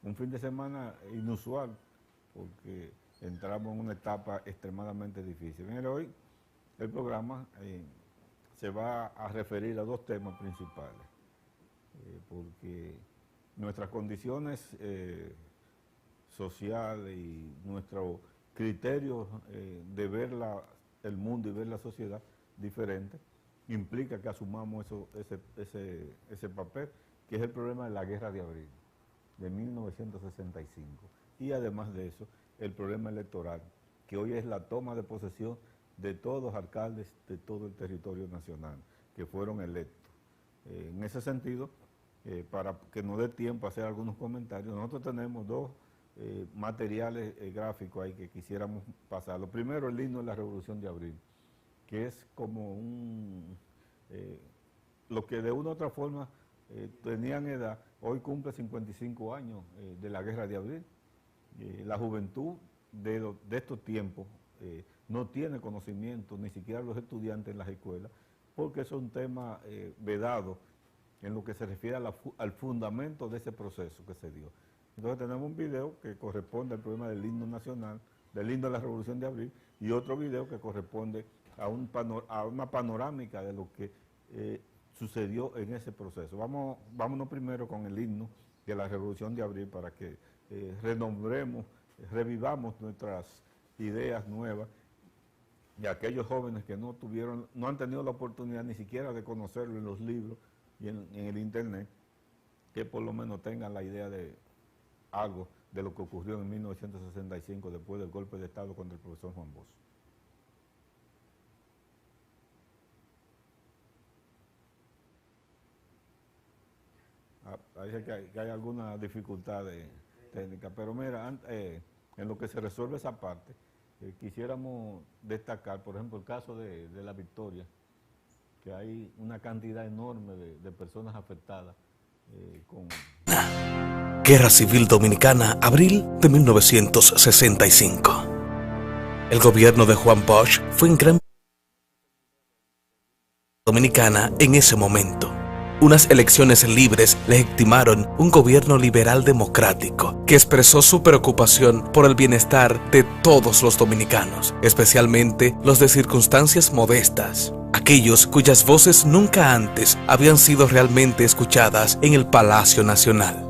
un fin de semana inusual, porque entramos en una etapa extremadamente difícil. Mire, hoy el programa se va a referir a dos temas principales, porque nuestras condiciones sociales y nuestros criterios de ver el mundo y ver la sociedad diferente implica que asumamos ese papel, que es el problema de la Guerra de Abril de 1965, y además de eso el problema electoral, que hoy es la toma de posesión de todos los alcaldes de todo el territorio nacional que fueron electos. En ese sentido, para que nos dé tiempo a hacer algunos comentarios, nosotros tenemos dos materiales gráficos ahí que quisiéramos pasar. Lo primero, el himno de la Revolución de Abril, que es como lo que de una u otra forma tenían edad, hoy cumple 55 años de la Guerra de Abril. La juventud de estos tiempos no tiene conocimiento, ni siquiera los estudiantes en las escuelas, porque es un tema vedado en lo que se refiere al fundamento de ese proceso que se dio. Entonces tenemos un video que corresponde al problema del himno nacional, del himno de la Revolución de Abril, y otro video que corresponde a una panorámica de lo que sucedió en ese proceso. Vámonos primero con el himno de la Revolución de Abril para que revivamos nuestras ideas nuevas, y aquellos jóvenes que no han tenido la oportunidad ni siquiera de conocerlo en los libros y en el internet, que por lo menos tengan la idea de algo de lo que ocurrió en 1965 después del golpe de Estado contra el profesor Juan Bosch. Parece que hay alguna dificultad técnica, pero mira, en lo que se resuelve esa parte, quisiéramos destacar, por ejemplo, el caso de La Victoria, que hay una cantidad enorme de personas afectadas con... Guerra Civil Dominicana, abril de 1965. El gobierno de Juan Bosch fue en gran dominicana en ese momento. Unas elecciones libres legitimaron un gobierno liberal democrático que expresó su preocupación por el bienestar de todos los dominicanos, especialmente los de circunstancias modestas, aquellos cuyas voces nunca antes habían sido realmente escuchadas en el Palacio Nacional.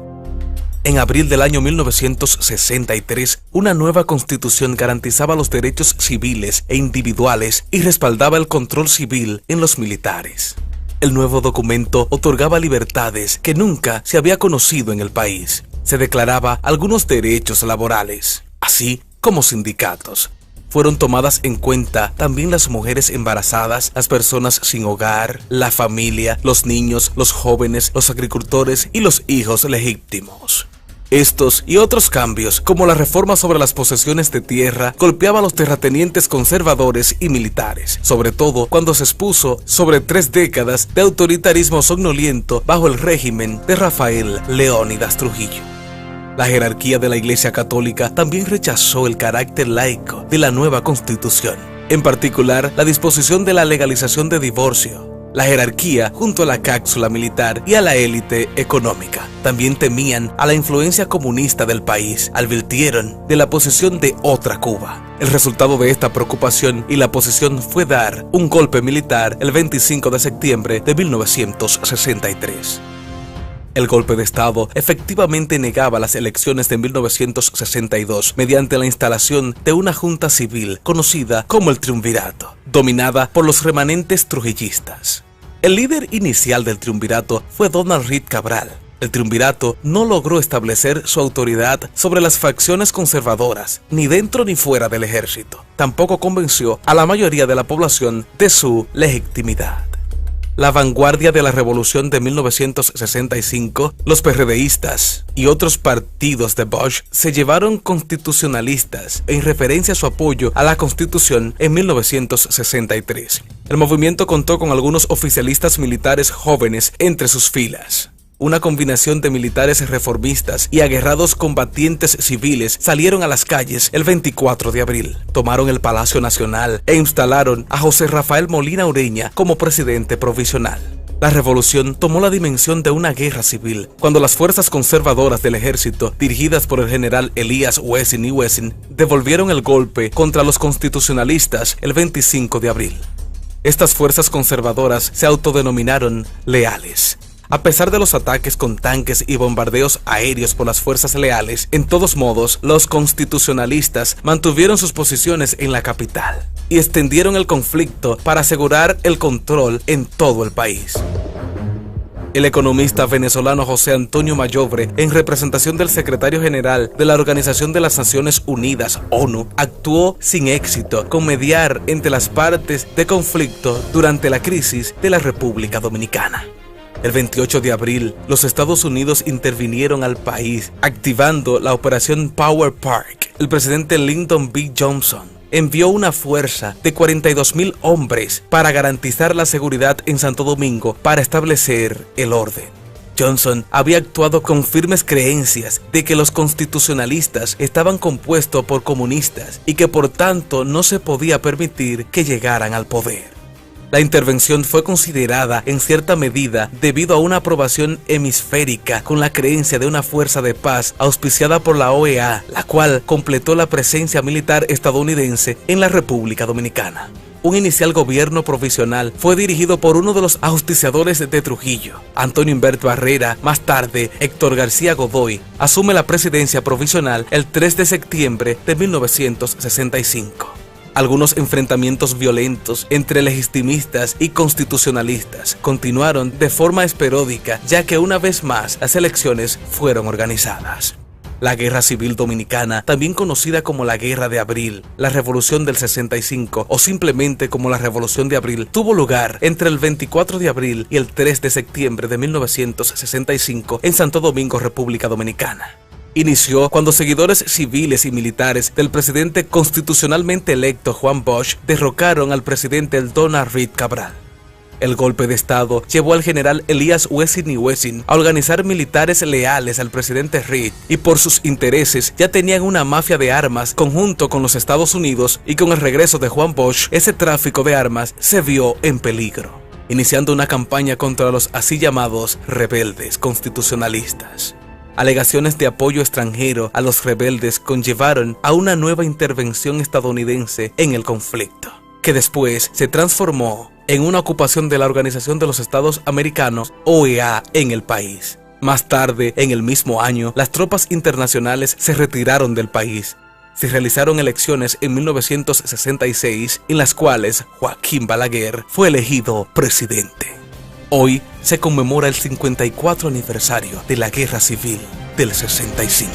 En abril del año 1963, una nueva constitución garantizaba los derechos civiles e individuales y respaldaba el control civil en los militares. El nuevo documento otorgaba libertades que nunca se había conocido en el país. Se declaraba algunos derechos laborales, así como sindicatos. Fueron tomadas en cuenta también las mujeres embarazadas, las personas sin hogar, la familia, los niños, los jóvenes, los agricultores y los hijos legítimos. Estos y otros cambios, como la reforma sobre las posesiones de tierra, golpeaba a los terratenientes conservadores y militares, sobre todo cuando se expuso sobre 3 décadas de autoritarismo somnoliento bajo el régimen de Rafael Leónidas Trujillo. La jerarquía de la Iglesia Católica también rechazó el carácter laico de la nueva Constitución, en particular la disposición de la legalización de divorcio. La jerarquía, junto a la cápsula militar y a la élite económica, también temían a la influencia comunista del país, advirtieron de la posesión de otra Cuba. El resultado de esta preocupación y la posesión fue dar un golpe militar el 25 de septiembre de 1963. El golpe de Estado efectivamente negaba las elecciones de 1962 mediante la instalación de una junta civil conocida como el Triunvirato, dominada por los remanentes trujillistas. El líder inicial del Triunvirato fue Donald Reed Cabral. El Triunvirato no logró establecer su autoridad sobre las facciones conservadoras, ni dentro ni fuera del ejército. Tampoco convenció a la mayoría de la población de su legitimidad. La vanguardia de la revolución de 1965, los PRDistas y otros partidos de Bosch se llevaron constitucionalistas en referencia a su apoyo a la Constitución en 1963. El movimiento contó con algunos oficialistas militares jóvenes entre sus filas. Una combinación de militares reformistas y aguerrados combatientes civiles salieron a las calles el 24 de abril, tomaron el Palacio Nacional e instalaron a José Rafael Molina Ureña como presidente provisional. La revolución tomó la dimensión de una guerra civil, cuando las fuerzas conservadoras del ejército, dirigidas por el general Elias Wessing y Wessing, devolvieron el golpe contra los constitucionalistas el 25 de abril. Estas fuerzas conservadoras se autodenominaron leales. A pesar de los ataques con tanques y bombardeos aéreos por las fuerzas leales, en todos modos, los constitucionalistas mantuvieron sus posiciones en la capital y extendieron el conflicto para asegurar el control en todo el país. El economista venezolano José Antonio Mayobre, en representación del secretario general de la Organización de las Naciones Unidas, ONU, actuó sin éxito con mediar entre las partes de conflicto durante la crisis de la República Dominicana. El 28 de abril, los Estados Unidos intervinieron al país, activando la operación Power Park. El presidente Lyndon B. Johnson envió una fuerza de 42,000 hombres para garantizar la seguridad en Santo Domingo para establecer el orden. Johnson había actuado con firmes creencias de que los constitucionalistas estaban compuestos por comunistas y que por tanto no se podía permitir que llegaran al poder. La intervención fue considerada en cierta medida debido a una aprobación hemisférica con la creencia de una fuerza de paz auspiciada por la OEA, la cual completó la presencia militar estadounidense en la República Dominicana. Un inicial gobierno provisional fue dirigido por uno de los auspiciadores de Trujillo, Antonio Humberto Barrera. Más tarde, Héctor García Godoy asume la presidencia provisional el 3 de septiembre de 1965. Algunos enfrentamientos violentos entre legitimistas y constitucionalistas continuaron de forma esporádica, ya que una vez más las elecciones fueron organizadas. La Guerra Civil Dominicana, también conocida como la Guerra de Abril, la Revolución del 65 o simplemente como la Revolución de Abril, tuvo lugar entre el 24 de abril y el 3 de septiembre de 1965 en Santo Domingo, República Dominicana. Inició cuando seguidores civiles y militares del presidente constitucionalmente electo Juan Bosch derrocaron al presidente Donald Reed Cabral. El golpe de Estado llevó al general Elias Wessing y Wessing a organizar militares leales al presidente Reed y por sus intereses ya tenían una mafia de armas conjunto con los Estados Unidos, y con el regreso de Juan Bosch ese tráfico de armas se vio en peligro, iniciando una campaña contra los así llamados rebeldes constitucionalistas. Alegaciones de apoyo extranjero a los rebeldes conllevaron a una nueva intervención estadounidense en el conflicto, que después se transformó en una ocupación de la Organización de los Estados Americanos, OEA, en el país. Más tarde, en el mismo año, las tropas internacionales se retiraron del país. Se realizaron elecciones en 1966, en las cuales Joaquín Balaguer fue elegido presidente. Hoy se conmemora el 54 aniversario de la Guerra Civil del 65.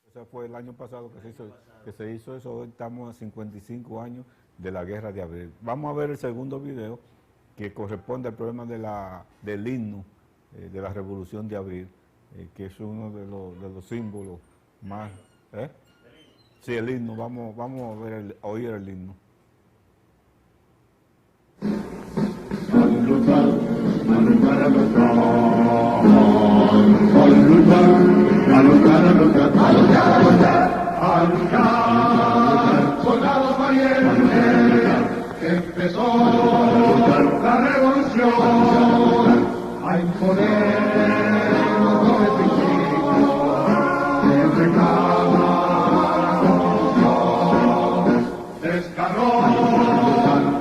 Ese fue el año pasado que se hizo eso. Hoy estamos a 55 años de la Guerra de Abril. Vamos a ver el segundo video que corresponde al problema del himno de la Revolución de Abril, que es uno de los símbolos más... Sí, el himno, vamos a ver oír el himno. A luchar, a luchar, a luchar, a luchar, a luchar, a luchar, a luchar, a luchar, soldados valientes, empezó la revolución, a imponernos los principios del reclamo. Descargó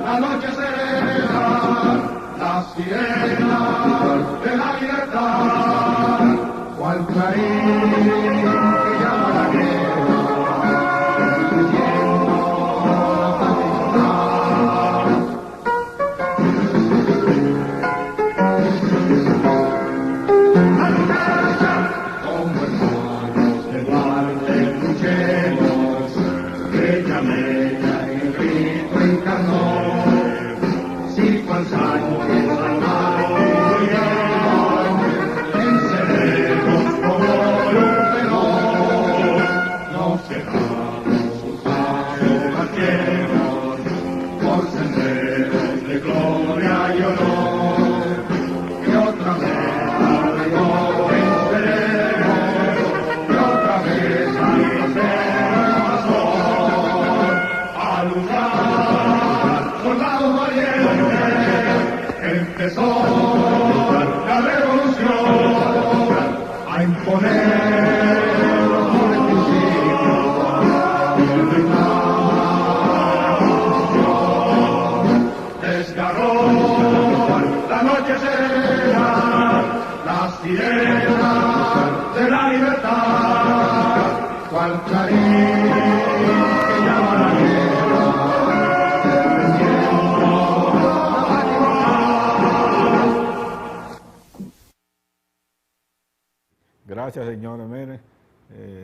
la noche serena, la sirena de la libertad, cual clarín que llama la guerra, exigiendo la como hermanos de Duarte luchemos, que llamen si cual Sánchez armado venceremos por un feroz a imponer por el principio el reinado. Desgarró la noche serena, las sirenas de la libertad, cual clarín que llama la guerra, defendiendo la patria. Gracias, señor Jiménez.